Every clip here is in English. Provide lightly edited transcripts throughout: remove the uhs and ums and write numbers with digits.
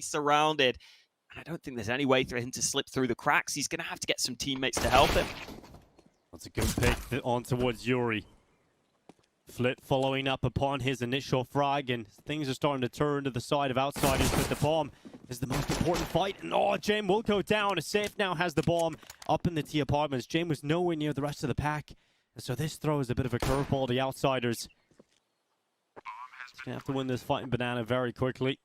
surrounded. And I don't think there's any way for him to slip through the cracks. He's going to have to get some teammates to help him. That's a good pick on towards Yuri. Flit following up upon his initial frag, and things are starting to turn to the side of outsiders, but the bomb is the most important fight. And oh, Jame will go down. Safe now has the bomb up in the T apartments. Jame was nowhere near the rest of the pack, and so this throws a bit of a curveball to the outsiders. He's gonna have to win this fight in Banana very quickly.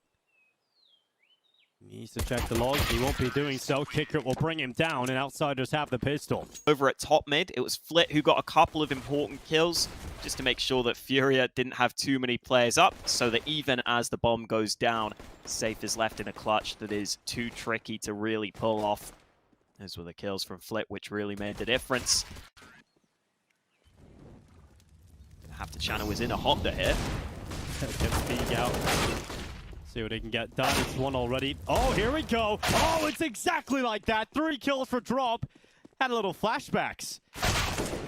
He needs to check the logs. He won't be doing so. Kicker will bring him down, and outsiders have the pistol. Over at top mid, it was Flit who got a couple of important kills just to make sure that FURIA didn't have too many players up, so that even as the bomb goes down, Safe is left in a clutch that is too tricky to really pull off. Those were the kills from Flit, which really made the difference. Have to channel his inner Honda here. Get speed out. See what he can get done. It's one already. Oh, here we go. Oh, it's exactly like that. 3 kills for Drop. Had a little flashbacks.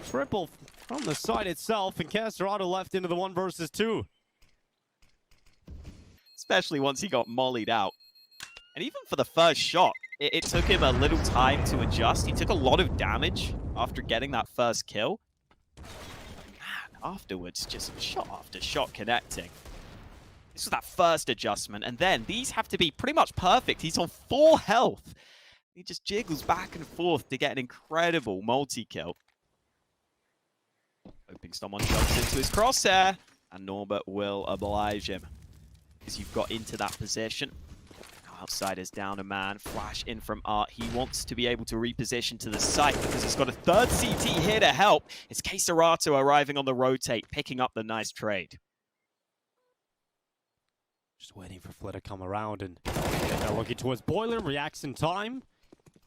Triple from the side itself, and Casterado left into the 1 versus 2. Especially once he got mollied out. And even for the first shot, it took him a little time to adjust. He took a lot of damage after getting that first kill. Man, afterwards, just shot after shot connecting. This was that first adjustment, and then these have to be pretty much perfect. He's on 4 health. He just jiggles back and forth to get an incredible multi-kill. Hoping someone jumps into his crosshair, and Norbert will oblige him. As you've got into that position. Now outsiders down a man, flash in from Art. He wants to be able to reposition to the site because he's got a third CT here to help. It's Casterado arriving on the rotate, picking up the nice trade. Just waiting for Flit to come around, and now looking towards Boiler. Reacts in time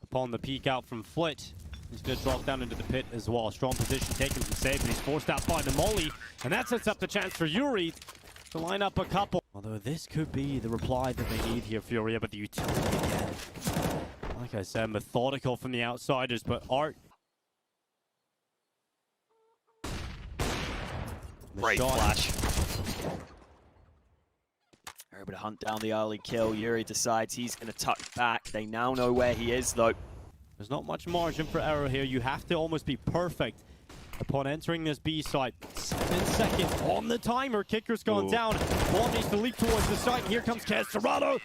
upon the peek out from Flit. He's going to drop down into the pit as well. Strong position taken from Safe, and he's forced out by the molly. And that sets up the chance for Yuri to line up a couple. Although this could be the reply that they need here, FURIA, but the utility again. Like I said, methodical from the outsiders, but Art. Great flash. They're able to hunt down the early kill. Yuri decides he's going to tuck back. They now know where he is, though. There's not much margin for error here. You have to almost be perfect upon entering this B site. 7 seconds on the timer. Kicker's gone down. Ball needs to leap towards the site. Here comes Casterado.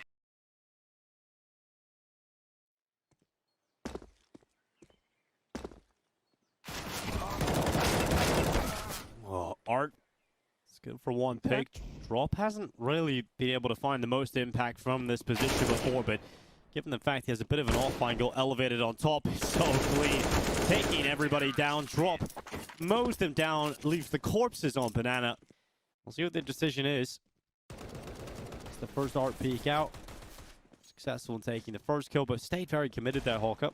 Oh, Art. It's good for 1 pick. Drop hasn't really been able to find the most impact from this position before, but given the fact he has a bit of an off angle elevated on top, it's so clean. Taking everybody down. Drop mows them down, leaves the corpses on Banana. We'll see what the decision is. It's the first Art peek out. Successful in taking the first kill, but stayed very committed there, Hawkup.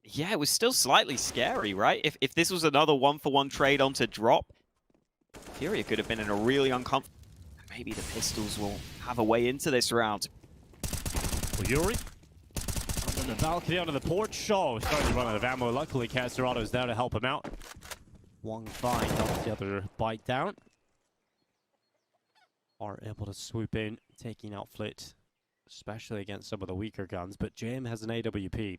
Yeah, it was still slightly scary, right? If this was another 1-for-1 trade onto Drop, FURIA could have been in a really uncomfortable... Maybe the pistols will have a way into this round. Well, Yuri on the balcony onto the porch. Starting to run out of ammo. Luckily, Casterado's there to help him out. One find helps the other bite down. Are able to swoop in, taking out Flit, especially against some of the weaker guns. But Jame has an AWP.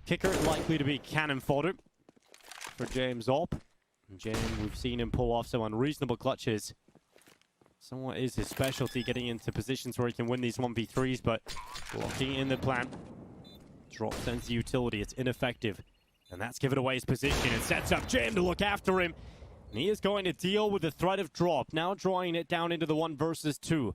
Kicker likely to be cannon fodder for James Op. Jame, we've seen him pull off some unreasonable clutches. Somewhat is his specialty, getting into positions where he can win these 1v3s, but blocking in the plan. Drop sends the utility, it's ineffective. And that's given away his position. It sets up Jame to look after him. And he is going to deal with the threat of Drop, now drawing it down into the 1 versus 2.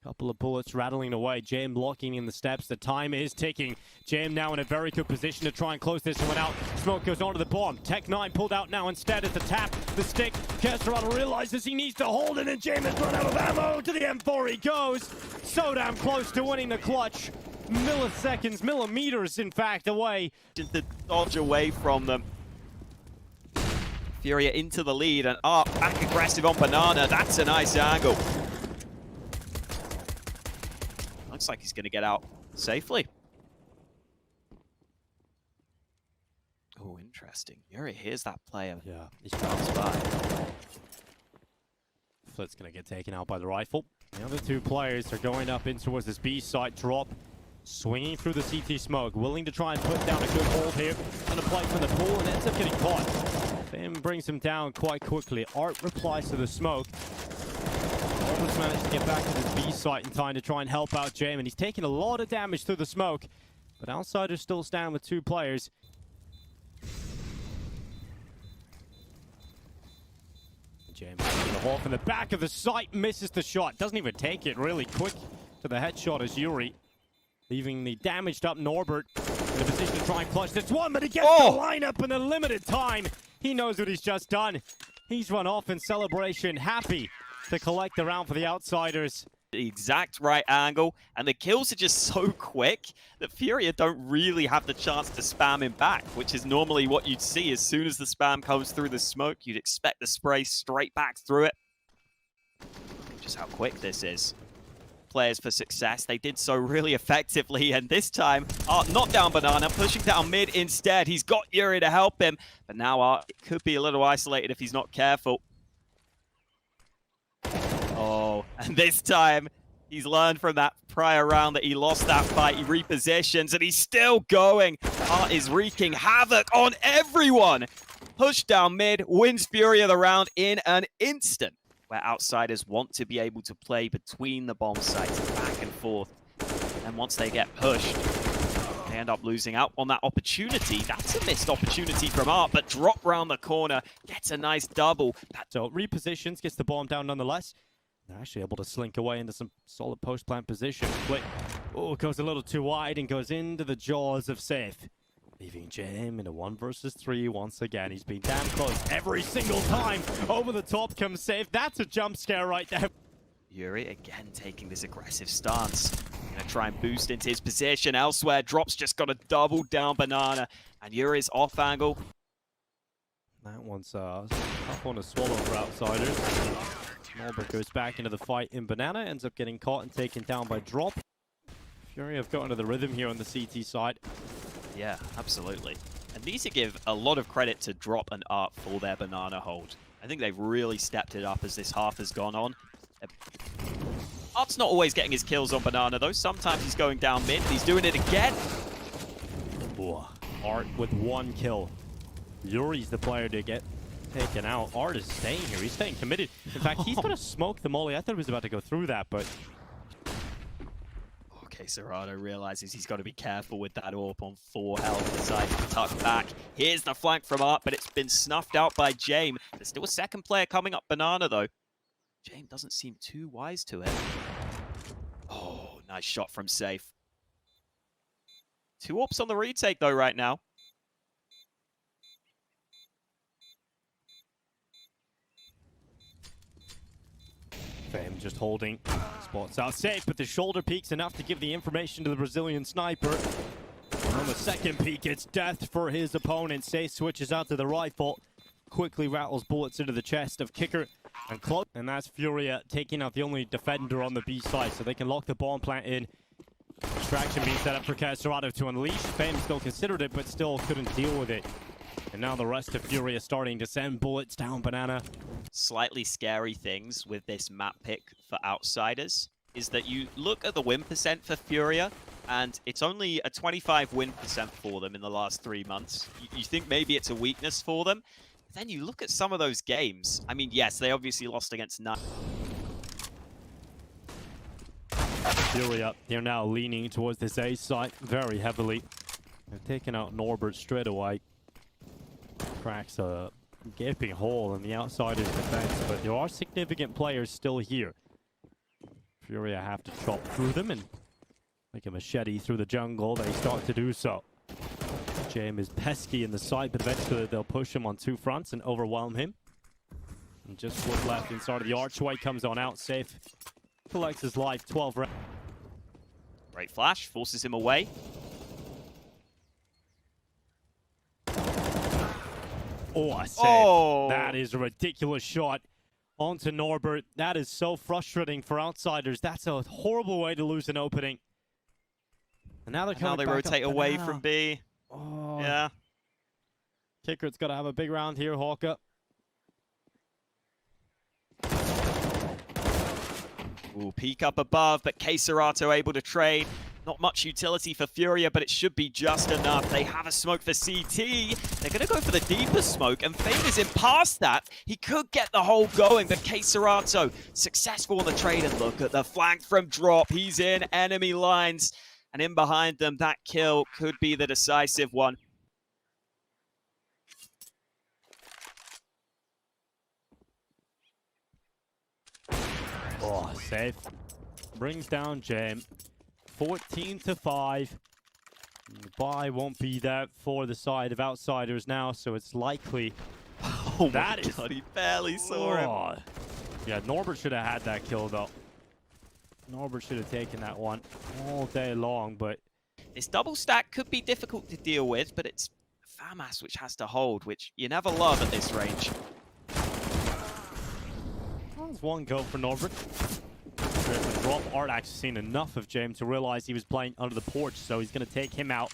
Couple of bullets rattling away. Jame locking in the steps. The time is ticking. Jame now in a very good position to try and close this one out. Smoke goes onto the bomb. Tech 9 pulled out now instead at the tap. The stick. Casterado realizes he needs to hold it, and Jame has run out of ammo. To the M4 he goes. So damn close to winning the clutch. Milliseconds, millimeters in fact, away. Just to dodge away from them. FURIA into the lead, and back aggressive on Banana. That's a nice angle. Looks like he's going to get out safely. Oh, interesting. Yuri hears that player. Yeah, he's passed by. Flit's going to get taken out by the rifle. The other two players are going up in towards this B site. Drop, swinging through the CT smoke, willing to try and put down a good hold here. Gonna play from the pool and ends up getting caught. Fim brings him down quite quickly. Art replies to the smoke. Almost managed to get back to this B site in time to try and help out Jame, and he's taking a lot of damage through the smoke. But Outsiders still stand with two players. Jame the ball from the back of the site, misses the shot. Doesn't even take it, really quick to the headshot as Yuri. Leaving the damaged up Norbert in a position to try and clutch this one, but he gets the lineup in a limited time. He knows what he's just done. He's run off in celebration, happy to collect the round for the Outsiders. The exact right angle, and the kills are just so quick that FURIA don't really have the chance to spam him back, which is normally what you'd see. As soon as the spam comes through the smoke, you'd expect the spray straight back through it. Just how quick this is. Players for success, they did so really effectively, and this time Art not down Banana, pushing down mid instead. He's got Yuri to help him, but now Art could be a little isolated if he's not careful. Oh, and this time he's learned from that prior round that he lost that fight. He repositions and he's still going. Art is wreaking havoc on everyone. Push down mid, wins FURIA the round in an instant, where Outsiders want to be able to play between the bomb sites back and forth. And once they get pushed, they end up losing out on that opportunity. That's a missed opportunity from Art, but drop round the corner, gets a nice double. So repositions, gets the bomb down nonetheless. They're actually able to slink away into some solid post-plant position. Flick, goes a little too wide and goes into the jaws of Safe. Leaving Jame in a 1 versus 3 once again. He's been damn close every single time. Over the top comes Safe. That's a jump scare right there. Yuri again taking this aggressive stance. Gonna try and boost into his position elsewhere. Drop's just got a double down Banana. And Yuri's off angle. That one's tough one to swallow for Outsiders. Norbert goes back into the fight in Banana. Ends up getting caught and taken down by Drop. FURIA have gotten to the rhythm here on the CT side. Yeah, absolutely. And need to give a lot of credit to Drop and Art for their Banana hold. I think they've really stepped it up as this half has gone on. Art's not always getting his kills on Banana, though. Sometimes he's going down mid. He's doing it again. Art with 1 kill. Yuri's the player to get taken out. Art is staying here. He's staying committed. In fact, he's going to smoke the molly. I thought he was about to go through that, but... Okay, Serrano realizes he's got to be careful with that AWP on 4 health. Decides to tuck back. Here's the flank from Art, but it's been snuffed out by Jame. There's still a second player coming up Banana, though. Jame doesn't seem too wise to it. Oh, nice shot from Safe. 2 AWPs on the retake, though, right now. Fame just holding. Spots out Safe, but the shoulder peek's enough to give the information to the Brazilian sniper. And on the second peek, it's death for his opponent. Safe switches out to the rifle. Quickly rattles bullets into the chest of Kicker and Close. And that's FURIA taking out the only defender on the B side, so they can lock the bomb plant in. Distraction being set up for Serrano to unleash. Fame still considered it, but still couldn't deal with it. And now the rest of FURIA starting to send bullets down Banana. Slightly scary things with this map pick for Outsiders is that you look at the win percent for FURIA, and it's only a 25 win percent for them in the last 3 months. You think maybe it's a weakness for them, but then you look at some of those games. I mean, yes, they obviously lost against Nut. FURIA, they're now leaning towards this A site very heavily. They're taking out Norbert straight away. Cracks a gaping hole in the Outsiders' defense, but there are significant players still here. FURIA have to chop through them and make a machete through the jungle. They start to do so. Jame is pesky in the side, but eventually they'll push him on 2 fronts and overwhelm him. And just what's left inside of the archway comes on out. Safe collects his life. 12 rounds. Great flash, forces him away. Oh, I said that is a ridiculous shot onto Norbert. That is so frustrating for Outsiders. That's a horrible way to lose an opening. And now they're coming they back rotate up away Banana. from B. Oh. Yeah. Kicker's got to have a big round here, Hawka. Ooh, peek up above, but Serato able to trade. Not much utility for FURIA, but it should be just enough. They have a smoke for CT. They're going to go for the deeper smoke, and Fame is in past that. He could get the hole going, but Serato successful on the trade. And look at the flank from Drop. He's in enemy lines, and in behind them, that kill could be the decisive one. Oh, safe. Brings down Jame. 14-5. The buy won't be there for the side of Outsiders now, so it's likely Oh my god, he barely saw him. Yeah, Norbert should have had that kill though. Norbert should have taken that one all day long, but this double stack could be difficult to deal with, but it's FAMAS which has to hold, which you never love at this range. Well, there's one go for Norbert. Drop Art actually seen enough of James to realize he was playing under the porch, so he's going to take him out.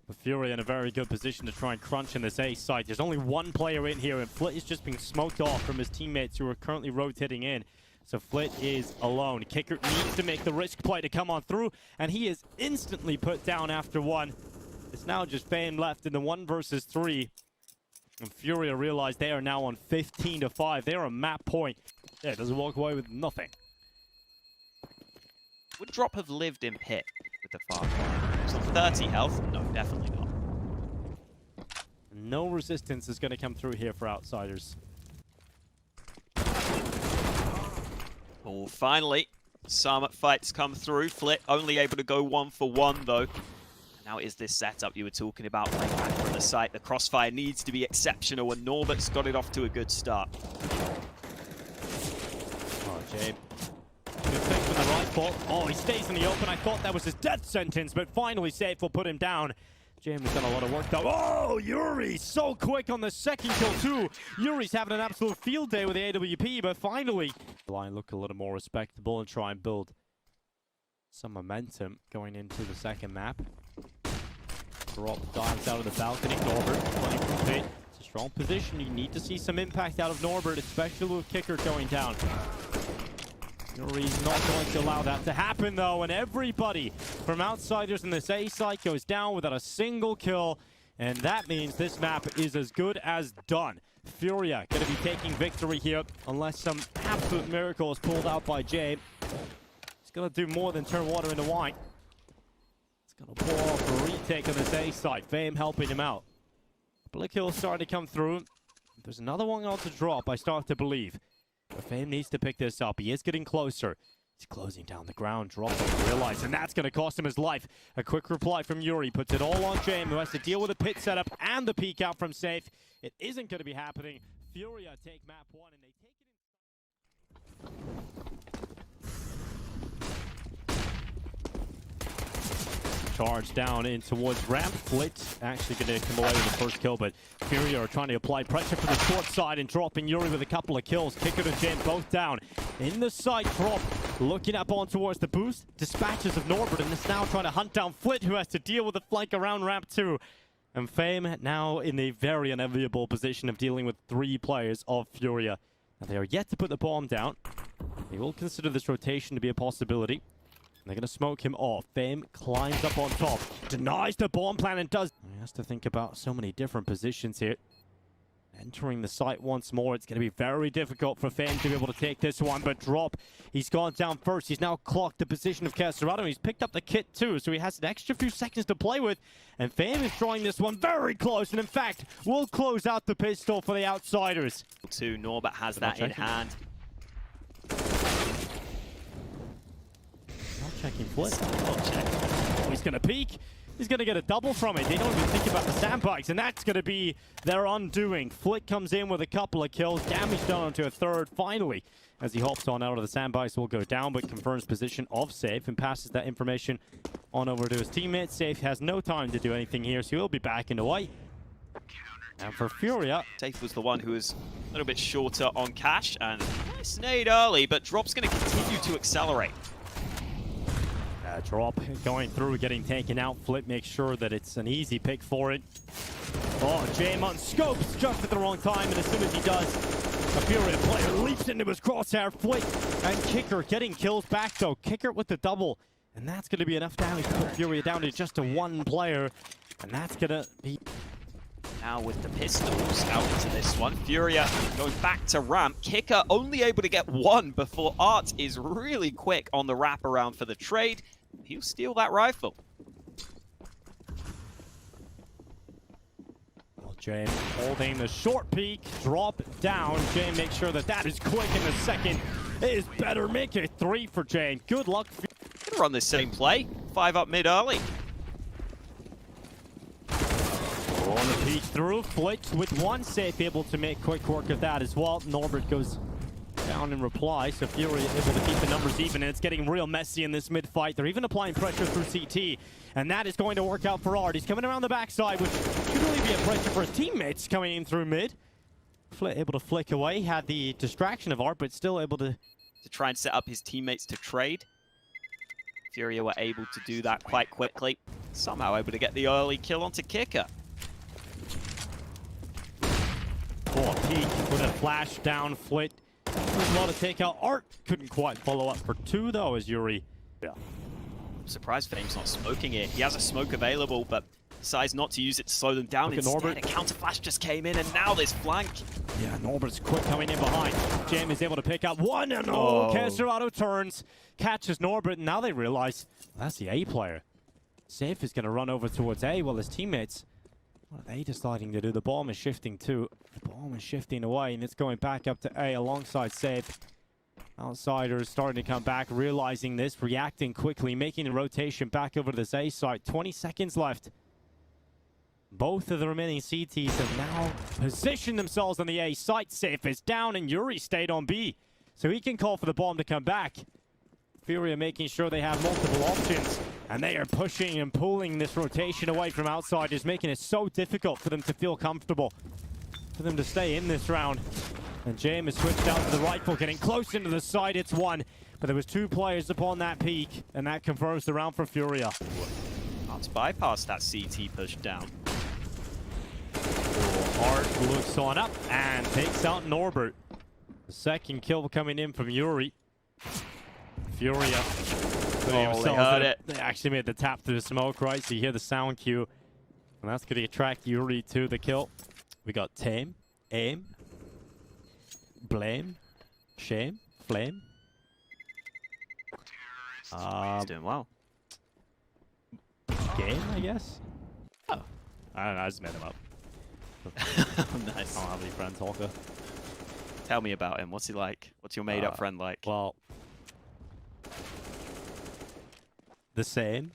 With FURIA in a very good position to try and crunch in this A site. There's only one player in here, and Flit is just being smoked off from his teammates who are currently rotating in. So Flit is alone. Kicker needs to make the risk play to come on through, and he is instantly put down after one. It's now just Fame left in the 1 versus 3. And FURIA realize they are now on 15-5. They are a map point. Yeah, doesn't walk away with nothing. Would Drop have lived in Pit with the far corner? He's on 30 health? No, definitely not. No resistance is going to come through here for Outsiders. Oh, finally, some fights come through. Flit only able to go 1 for 1 though. Now is this setup you were talking about playing back from the site. The crossfire needs to be exceptional, and Norbert's got it off to a good start. Oh, Jabe. Good pick from the right ball. Oh, he stays in the open. I thought that was his death sentence, but finally Safe will put him down. James has done a lot of work though. Oh, Yuri so quick on the second kill too. Yuri's having an absolute field day with the AWP, but finally the line look a little more respectable and try and build some momentum going into the second map. Drop dives out of the balcony. Norbert playing from Pit. It's a strong position. You need to see some impact out of Norbert, especially with Kicker going down. Yuri's not going to allow that to happen though, and everybody from Outsiders in this A site goes down without a single kill, and that means this map is as good as done. FURIA going to be taking victory here unless some absolute miracle is pulled out by Jay. He's going to do more than turn water into wine. He's going to pull off a retake on this A site. Fame helping him out. Blick Hill's starting to come through. There's another one on to drop, I start to believe. But Fame needs to pick this up. He is getting closer. He's closing down the ground. Drop doesn't realize, and that's going to cost him his life. A quick reply from Yuri puts it all on James, who has to deal with the pit setup and the peek out from Safe. It isn't going to be happening. FURIA take map 1, and they take it in. Charge down in towards ramp. Flit actually going to come away with the first kill, but FURIA are trying to apply pressure from the short side and dropping Yuri with a couple of kills. Kicker and James both down. In the side, Drop looking up on towards the boost. Dispatches of Norbert, and is now trying to hunt down Flit, who has to deal with the flank around ramp 2. And Fame now in the very unenviable position of dealing with 3 players of FURIA. Now they are yet to put the bomb down. They will consider this rotation to be a possibility. They're going to smoke him off. Fame climbs up on top. Denies the bomb plan and does. He has to think about so many different positions here. Entering the site once more. It's going to be very difficult for Fame to be able to take this one. But Drop, he's gone down first. He's now clocked the position of Serato. He's picked up the kit too. So he has an extra few seconds to play with. And Fame is drawing this one very close. And in fact, will close out the pistol for the Outsiders. Norbert has that in hand. Checking Flit. He's going to peek. He's going to get a double from it. They don't even think about the sandbags, and that's going to be their undoing. Flit comes in with a couple of kills. Damage done onto a third, finally. As he hops on out of the sandbags, will go down, but confirms position of Safe and passes that information on over to his teammates. Safe has no time to do anything here, so he'll be back in the white. And for FURIA, Safe was the one who was a little bit shorter on cash, and nice nade early, but Drop's going to continue to accelerate. Drop going through, getting taken out. Flip makes sure that it's an easy pick for it. Oh, Jame on scopes just at the wrong time, and as soon as he does, a FURIA player leaps into his crosshair. Flick and Kicker getting kills back though. Kicker with the double, and that's going to be enough damage to put FURIA down to just a one player, and that's going to be... Now with the pistols out into this one, FURIA going back to ramp. Kicker only able to get one before Art is really quick on the wraparound for the trade. He'll steal that rifle. Well, Jame holding the short peek, drop down. Jame makes sure that that is quick in the second. It is better. Make it 3 for Jame. Good luck. Gonna run the same play. 5 up mid early. On the peek through, Flicks with one safe, able to make quick work of that as well. Norbert goes down in reply, so FURIA able to keep the numbers even, and it's getting real messy in this mid fight. They're even applying pressure through CT, and that is going to work out for Art. He's coming around the backside, which should really be a pressure for his teammates coming in through mid. Able to flick away, had the distraction of Art, but still able to try and set up his teammates to trade. FURIA were able to do that quite quickly. Somehow able to get the early kill onto Kicker. Oh, peek with a flash down Flit. There's a lot of takeout. Art couldn't quite follow up for 2 though, as Yuri. Yeah. I'm surprised Fame's not smoking it. He has a smoke available, but decides not to use it to slow them down. Instead, Norbert. a counter flash just came in, and now this flank. Yeah, Norbert's quick coming in behind. Jam is able to pick up one, and Caserado turns, catches Norbert, and now they realize that's the A player. Safe is going to run over towards A while his teammates, what are they deciding to do? The bomb is shifting too. The bomb is shifting away, and it's going back up to A alongside Safe. Outsiders starting to come back, realizing this, reacting quickly, making the rotation back over to this A site. 20 seconds left. Both of the remaining CTs have now positioned themselves on the A site. Safe is down, and Yuri stayed on B, so he can call for the bomb to come back. FURIA making sure they have multiple options, and they are pushing and pulling this rotation away from outsiders, making it so difficult for them to feel comfortable, for them to stay in this round. And Jame has switched out to the rifle, getting close into the side. It's 1, but there was 2 players upon that peak, and that confirms the round for FURIA. Let's bypass that CT push down. Art looks on up and takes out Norbert. The second kill coming in from Yuri. FURIA. Oh, they heard it. They actually made the tap through the smoke, right? So you hear the sound cue. And that's going to attract Yuri to the kill. We got Tame, Aim, Blame, Shame, Flame. He's doing well. Game, I guess? Oh. I don't know, I just made him up. Nice. I don't have any friends, Holker. Tell me about him. What's he like? What's your made-up friend like? Well, the same.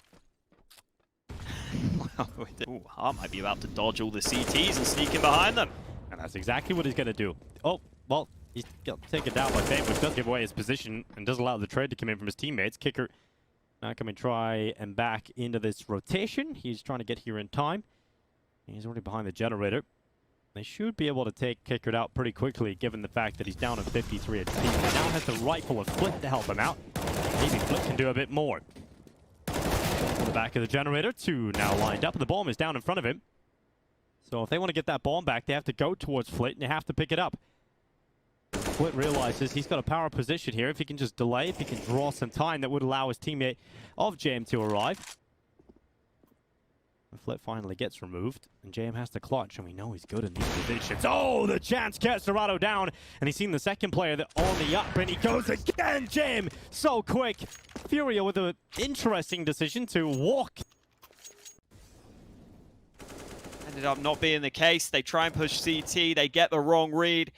Ooh, Hart might be about to dodge all the CTs and sneak in behind them. And that's exactly what he's going to do. Oh, well, he's taken down by Fame, which does give away his position and does allow the trade to come in from his teammates. Kicker now coming try and back into this rotation. He's trying to get here in time. He's already behind the generator. They should be able to take Kicker out pretty quickly, given the fact that he's down at 53 HP. He now has the rifle of Flick to help him out. Maybe Flick can do a bit more. On the back of the generator, 2 now lined up, and the bomb is down in front of him. So if they want to get that bomb back, they have to go towards Flit, and they have to pick it up. Flit realizes he's got a power position here. If he can just delay, if he can draw some time, that would allow his teammate of Jam to arrive. Flit finally gets removed, and Jam has to clutch, and we know he's good in these positions. Oh, the chance gets Serrato down, and he's seen the second player that on the up, and he goes again. Jam so quick. FURIA with an interesting decision to walk. Ended up not being the case. They try and push CT. They get the wrong read.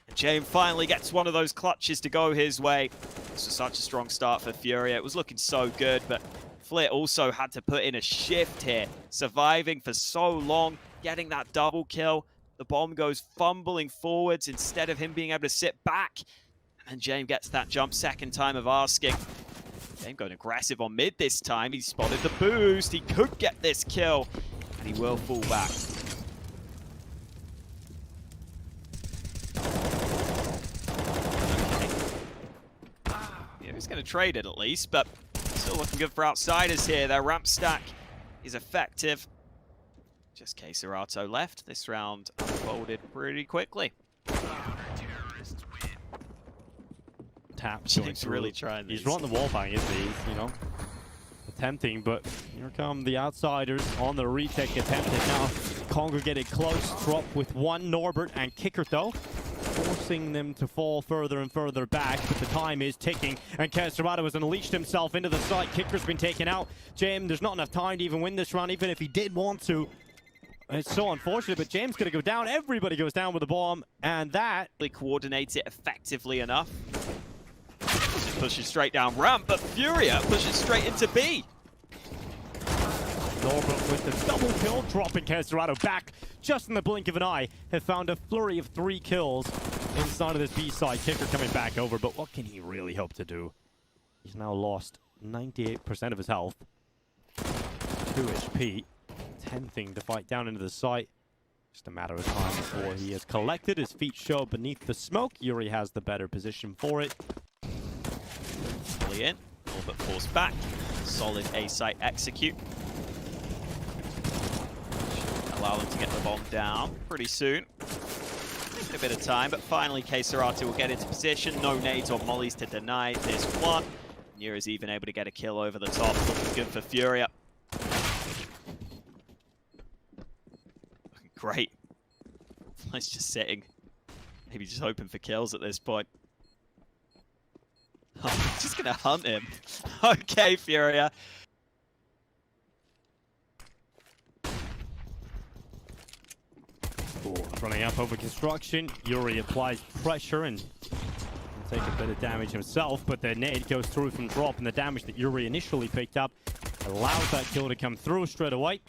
And Jame finally gets one of those clutches to go his way. This was such a strong start for FURIA. It was looking so good, but Flit also had to put in a shift here, surviving for so long, getting that double kill. The bomb goes fumbling forwards instead of him being able to sit back. And Jame gets that jump second time of asking. Jame going aggressive on mid this time. He spotted the boost. He could get this kill, and he will fall back. Yeah, he's going to trade it at least, but still looking good for outsiders here. Their ramp stack is effective. Just Keserato left. This round unfolded pretty quickly. Tap James really trying this. He's running the wall bang, isn't he? You know, attempting, but here come the outsiders on the retake attempted now. Congregated close, drop with one Norbert and Kicker though, forcing them to fall further and further back, but the time is ticking, and Keserato has unleashed himself into the site. Kicker's been taken out. James, there's not enough time to even win this round, even if he did want to. It's so unfortunate, but James gonna go down. Everybody goes down with a bomb, and that coordinates it effectively enough. It pushes straight down ramp, but FURIA pushes straight into B. Norbert with the double kill, dropping Keserato back just in the blink of an eye. Have found a flurry of 3 kills inside of this B side. Kicker coming back over, but what can he really hope to do? He's now lost 98% of his health. 2 HP. Attempting to fight down into the site. Just a matter of time before he is collected. His feet show beneath the smoke. Yuri has the better position for it. Fully in. Norbert forced back. Solid A site execute. Should allow them to get the bomb down pretty soon. Taking a bit of time, but finally Keserato will get into position. No nades or mollies to deny this one. Nira's even able to get a kill over the top. Looking good for FURIA. Looking great. He's just sitting. Maybe just hoping for kills at this point. Oh, just gonna hunt him. Okay, FURIA. Running up over construction. Yuri applies pressure and will take a bit of damage himself, but the nade goes through from drop, and the damage that Yuri initially picked up allows that kill to come through straight away.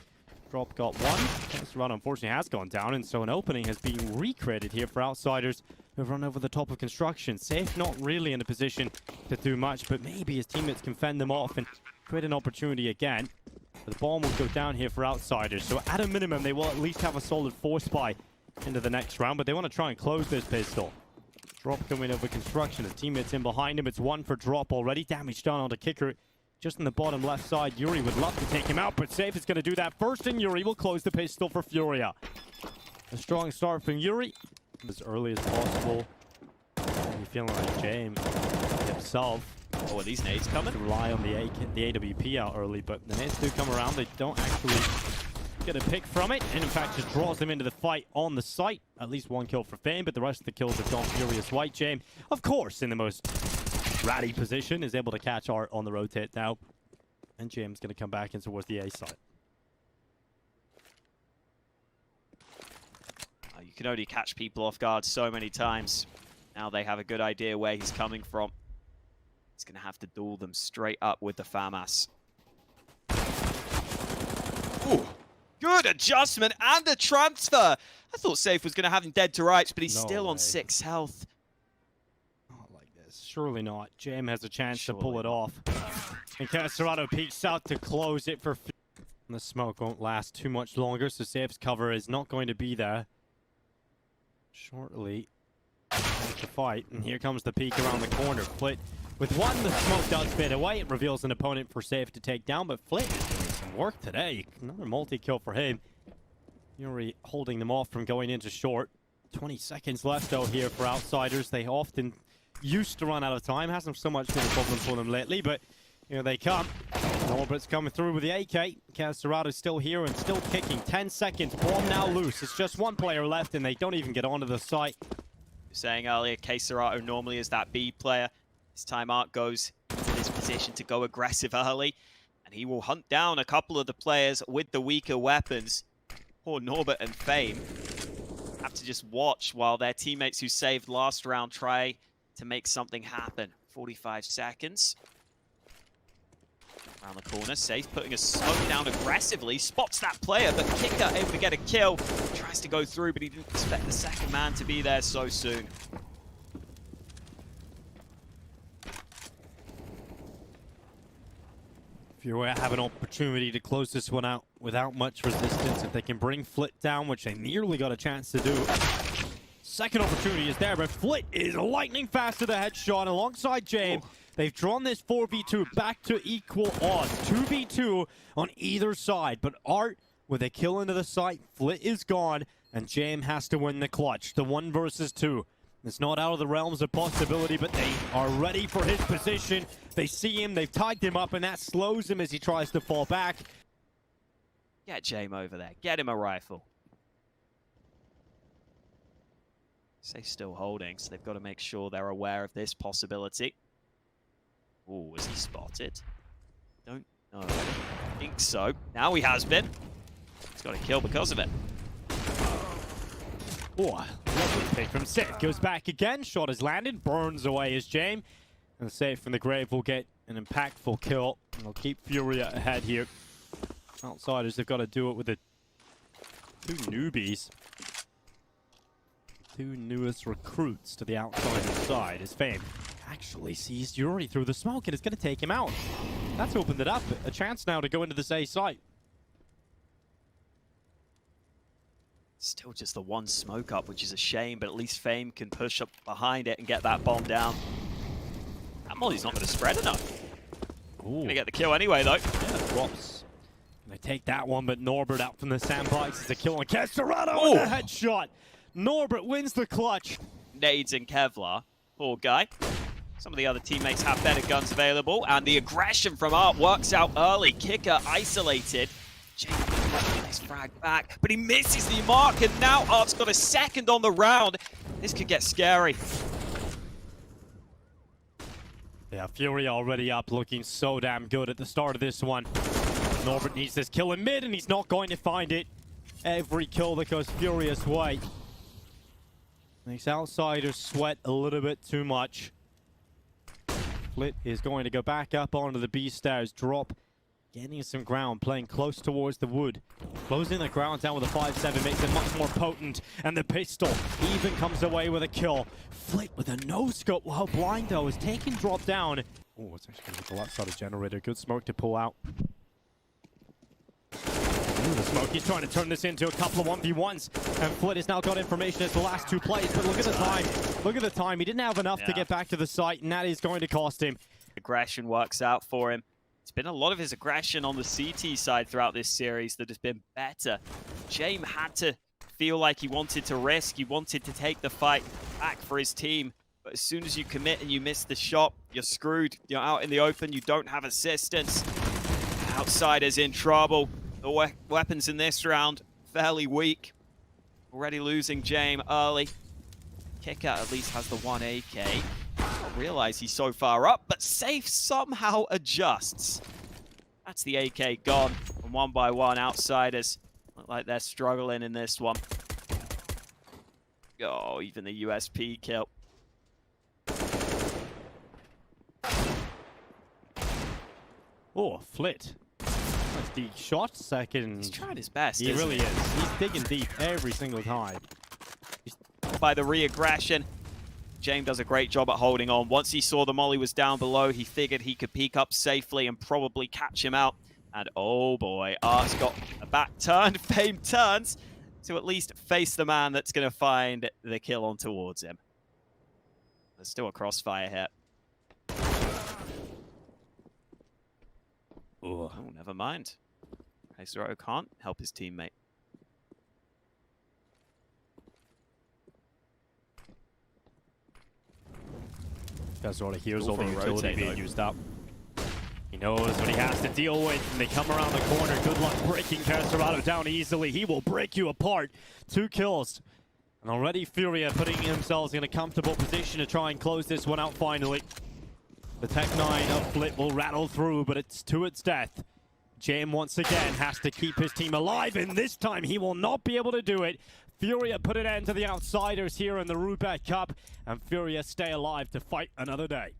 Drop got one. This run unfortunately has gone down, and so an opening has been recreated here for outsiders who've run over the top of construction. Safe not really in a position to do much, but maybe his teammates can fend them off and create an opportunity again. But the bomb will go down here for outsiders, so at a minimum they will at least have a solid force buy into the next round, but they want to try and close this pistol. Drop coming over construction. His teammates in behind him. It's one for drop already. Damage done onto Kicker. Just in the bottom left side, Yuri would love to take him out, but Safe is going to do that first, and Yuri will close the pistol for FURIA. A strong start from Yuri, as early as possible. You're feeling like James himself. Oh, are these nades coming? Rely on the AWP out early, but the nades do come around. They don't actually get a pick from it, and in fact just draws them into the fight on the site. At least one kill for Fame, but the rest of the kills are gone Furious White. James, of course, in the most ratty position, is able to catch Art on the rotate now. And James going to come back in towards the A side. You can only catch people off guard so many times. Now they have a good idea where he's coming from. He's going to have to duel them straight up with the FAMAS. Ooh, good adjustment and a transfer. I thought Safe was going to have him dead to rights, but he's still on 6 health. Not like this. Surely not. James has a chance to pull it off. And Keserato peeks out to close it for... The smoke won't last too much longer, so Safe's cover is not going to be there. Shortly, to fight, and here comes the peek around the corner. Flit, with one, the smoke does fade away. It reveals an opponent for Safe to take down, but Flit is doing some work today. Another multi-kill for him. Yuri holding them off from going into short. 20 seconds left, though, here for outsiders. They often used to run out of time. Hasn't so much been a problem for them lately, but here they come. Norbert's coming through with the AK. Keserato's still here and still kicking. 10 seconds. Bomb now loose. It's just one player left, and they don't even get onto the site. Saying earlier, Keserato normally is that B player. This time Art goes into this position to go aggressive early, and he will hunt down a couple of the players with the weaker weapons. Poor Norbert and Fame have to just watch while their teammates who saved last round try to make something happen. 45 seconds. Around the corner, Safe putting a smoke down aggressively, spots that player, but Kicker able to get a kill. Tries to go through, but he didn't expect the second man to be there so soon. FURIA have an opportunity to close this one out without much resistance. If they can bring Flit down, which they nearly got a chance to do. Second opportunity is there, but Flit is lightning fast to the headshot alongside James. They've drawn this 4v2 back to equal odds. 2v2 on either side, but Art with a kill into the site. Flit is gone, and Jam has to win the clutch. The 1 versus 2. It's not out of the realms of possibility, but they are ready for his position. They see him, they've tagged him up, and that slows him as he tries to fall back. Get Jame over there. Get him a rifle. Stay still holding, so they've got to make sure they're aware of this possibility. Ooh, was he spotted? Don't know. I think so. Now he has been. He's got a kill because of it. Oh, lovely pick from Sid. Goes back again. Shot is landed. Burns away his Jame. And the save from the grave will get an impactful kill. And they'll keep Furia ahead here. Outsiders have got to do it with the 2 newbies. 2 newest recruits to the outsider side. As Fame actually sees Yuri through the smoke and is going to take him out. That's opened it up. A chance now to go into this A site. Still just the 1 smoke up, which is a shame, but at least Fame can push up behind it and get that bomb down. That molly's not going to spread enough. Going to get the kill anyway, though. Yeah, drops. They take that one, but Norbert out from the sandbox is a kill on Casterado with a headshot. Norbert wins the clutch. Nades and Kevlar. Poor guy. Some of the other teammates have better guns available, and the aggression from Art works out early. Kicker isolated. Nice frag back, but he misses the mark, and now Art's got a 2nd on the round. This could get scary. Yeah, Fury already up, looking so damn good at the start of this one. Norbert needs this kill in mid, and he's not going to find it. Every kill that goes Furious way makes outsiders sweat a little bit too much. Flit is going to go back up onto the B stairs, drop, gaining some ground, playing close towards the wood. Closing the ground down with a 5-7 makes it much more potent, and the pistol even comes away with a kill. Flit with a no-scope while Blind, though, is taking drop down. Oh, it's actually going to be the left side of generator. Good smoke to pull out. The smoke, he's trying to turn this into a couple of 1v1s, and Flit has now got information as the last 2 plays, but look at the time. Look at the time. He didn't have enough to get back to the site, and that is going to cost him. Aggression works out for him. It's been a lot of his aggression on the CT side throughout this series that has been better. Jame had to feel like he wanted to risk, he wanted to take the fight back for his team. But as soon as you commit and you miss the shot, you're screwed. You're out in the open, you don't have assistance. Outsiders in trouble. The weapons in this round, fairly weak. Already losing Jame early. Kicker at least has the 1 AK. I realize he's so far up, but Safe somehow adjusts. That's the AK gone. And 1 by 1, outsiders look like they're struggling in this one. Oh, even the USP kill. Oh, Flit. That's the shot, 2nd. He's trying his best, He really is. He's digging deep every single time. By the re-aggression, Jame does a great job at holding on. Once he saw the molly was down below, he figured he could peek up safely and probably catch him out. And oh boy, Art's got a back turn. Fame turns to at least face the man that's going to find the kill on towards him. There's still a crossfire here. Oh, never mind. Zero can't help his teammate. Casterado hears all the utility being used up. He knows what he has to deal with, and they come around the corner. Good luck breaking Casterado down easily. He will break you apart. 2 kills. And already Furia putting themselves in a comfortable position to try and close this one out finally. The Tech 9 of Flit will rattle through, but it's to its death. Jame once again has to keep his team alive, and this time he will not be able to do it. Furia put an end to the outsiders here in the Roobet Cup, and Furia stay alive to fight another day.